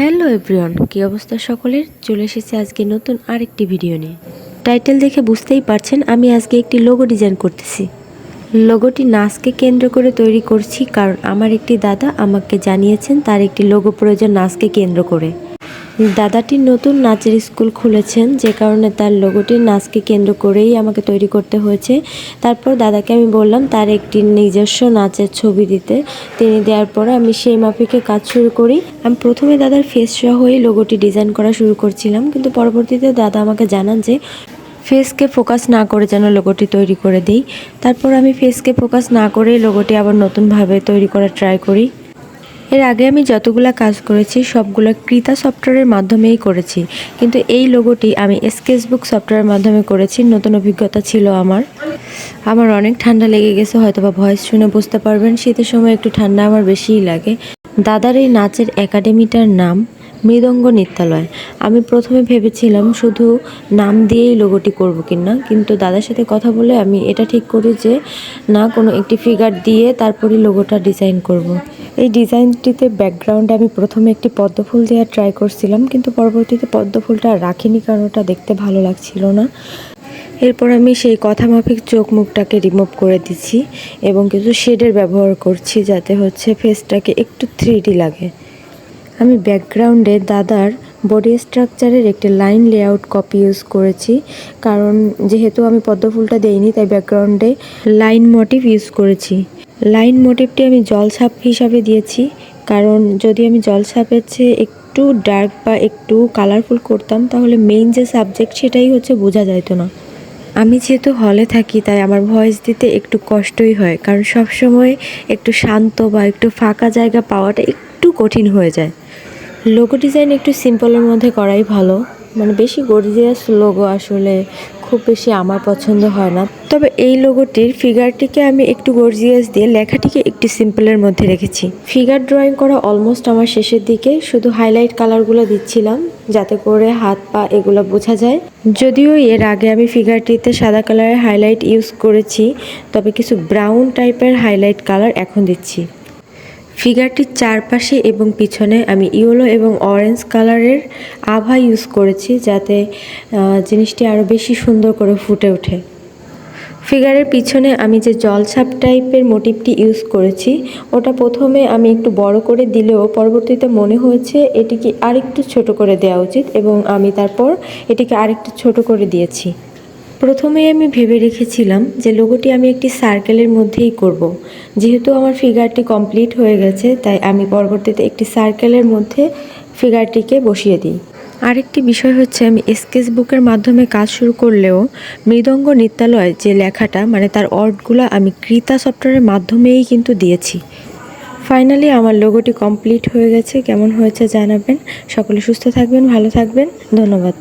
Hello everyone, কী অবস্থা সকলের? চলে এসেছি আজকে নতুন আরেকটি ভিডিও নিয়ে। টাইটেল দেখে বুঝতেই পারছেন আমি আজকে একটি লোগো ডিজাইন করতেছি। লোগোটি নাচকে কেন্দ্র করে তৈরি করছি, কারণ আমার একটি দাদা আমাকে জানিয়েছেন তার একটি লোগো প্রয়োজন নাচকে কেন্দ্র করে। দাদাটি নতুন নাচের স্কুল খুলেছেন, যে কারণে তার লোগোটি নাচকে কেন্দ্র করেই আমাকে তৈরি করতে হয়েছে। তারপর দাদাকে আমি বললাম তার একটি নিজস্ব নাচের ছবি দিতে। তিনি দেওয়ার পরে আমি সেই মাফিকে কাজ শুরু করি। আমি প্রথমে দাদার ফেস সহই লোগোটি ডিজাইন করা শুরু করছিলাম, কিন্তু পরবর্তীতে দাদা আমাকে জানান যে ফেসকে ফোকাস না করে যেন লোগোটি তৈরি করে দিই। তারপর আমি ফেসকে ফোকাস না করে লোগোটি আবার নতুনভাবে তৈরি করার ট্রাই করি। এর আগে আমি যতগুলো কাজ করেছি সবগুলো কৃতা সফটওয়্যারের মাধ্যমেই করেছি, কিন্তু এই লোগোটি আমি স্কেচবুক সফটওয়্যারের মাধ্যমে করেছি। নতুন অভিজ্ঞতা ছিল আমার অনেক ঠান্ডা লেগে গেছে, হয়তো বা ভয়েস শুনে বুঝতে পারবেন শীতের সময় একটু ঠান্ডা আমার বেশিই লাগে। দাদার এই নাচের একাডেমিটার নাম মৃদঙ্গ নৃত্যালয়। আমি প্রথমে ভেবেছিলাম শুধু নাম দিয়েই লোগোটি করব কিনা, কিন্তু দাদার সাথে কথা বলে আমি এটা ঠিক করি যে না, কোনো একটি ফিগার দিয়ে তারপরই লোগোটা ডিজাইন করব। এই ডিজাইনটিতে ব্যাকগ্রাউন্ডে আমি প্রথমে একটি পদ্মফুল দেওয়ার ট্রাই করছিলাম, কিন্তু পরবর্তীতে পদ্মফুলটা রাখিনি কারণ ওটা দেখতে ভালো লাগছিল না। এরপর আমি সেই কথা মাফিক চোখ মুখটাকে রিমুভ করে দিচ্ছি এবং কিছু শেডের ব্যবহার করছি যাতে ফেসটাকে একটু 3D লাগে। আমি ব্যাকগ্রাউন্ডে দাদার বডি স্ট্রাকচারের একটি লাইন লেআউট কপি ইউজ করেছি, কারণ যেহেতু আমি পদ্মফুলটা দেইনি তাই ব্যাকগ্রাউন্ডে লাইন মোটিভ ইউজ করেছি। লাইন মোটিভটি আমি জলছাপ হিসাবে দিয়েছি, কারণ যদি আমি জলছাপের চেয়ে একটু ডার্ক বা একটু কালারফুল করতাম তাহলে মেইন যে সাবজেক্ট সেটাই বোঝা যাইতো না। আমি যেহেতু হলে থাকি তাই আমার ভয়েস দিতে একটু কষ্টই হয়, কারণ সবসময় একটু শান্ত বা একটু ফাঁকা জায়গা পাওয়াটা একটু কঠিন হয়ে যায়। লোগো ডিজাইন একটু সিম্পলের মধ্যে করাই ভালো, বেশি গর্জিয়াস লোগো আসলে খুব বেশি আমার পছন্দ হয় না। তবে এই লোগোটির ফিগারটিকে আমি একটু গর্জিয়াস দিয়ে লেখাটিকে একটু সিম্পলের মধ্যে রেখেছি। ফিগার ড্রয়িং করা অলমোস্ট আমার শেষের দিকে, শুধু হাইলাইট কালারগুলো দিচ্ছিলাম যাতে করে হাত পা এগুলো বোঝা যায়। যদিও এর আগে আমি ফিগারটিতে সাদা কালারের হাইলাইট ইউজ করেছি, তবে কিছু ব্রাউন টাইপের হাইলাইট কালার এখন দিচ্ছি। ফিগারটির চারপাশে এবং পিছনে আমি ইয়েলো এবং অরেঞ্জ কালারের আভা ইউজ করেছি যাতে জিনিসটি আরও বেশি সুন্দর করে ফুটে ওঠে। ফিগারের পিছনে আমি যে জলছাপ টাইপের মোটিভটি ইউজ করেছি ওটা প্রথমে আমি একটু বড় করে দিলেও পরবর্তীতে মনে হয়েছে এটিকে আরেকটু ছোট করে দেওয়া উচিত এবং আমি তারপর এটিকে আরেকটু ছোট করে দিয়েছি। প্রথমেই আমি ভেবে রেখেছিলাম যে লোগোটি আমি একটি সার্কেলের মধ্যেই করব। যেহেতু আমার ফিগারটি কমপ্লিট হয়ে গেছে তাই আমি পরবর্তীতে একটি সার্কেলের মধ্যে ফিগারটিকে বসিয়ে দিই। আরেকটি বিষয় আমি স্কেচবুকের মাধ্যমে কাজ শুরু করলেও মৃদঙ্গ নৃত্যালয় যে লেখাটা তার অর্ডগুলো আমি কৃতা সফটওয়্যারের মাধ্যমেই কিন্তু দিয়েছি। ফাইনালি আমার লোগোটি কমপ্লিট হয়ে গেছে। কেমন হয়েছে জানাবেন। সকলে সুস্থ থাকবেন, ভালো থাকবেন। ধন্যবাদ।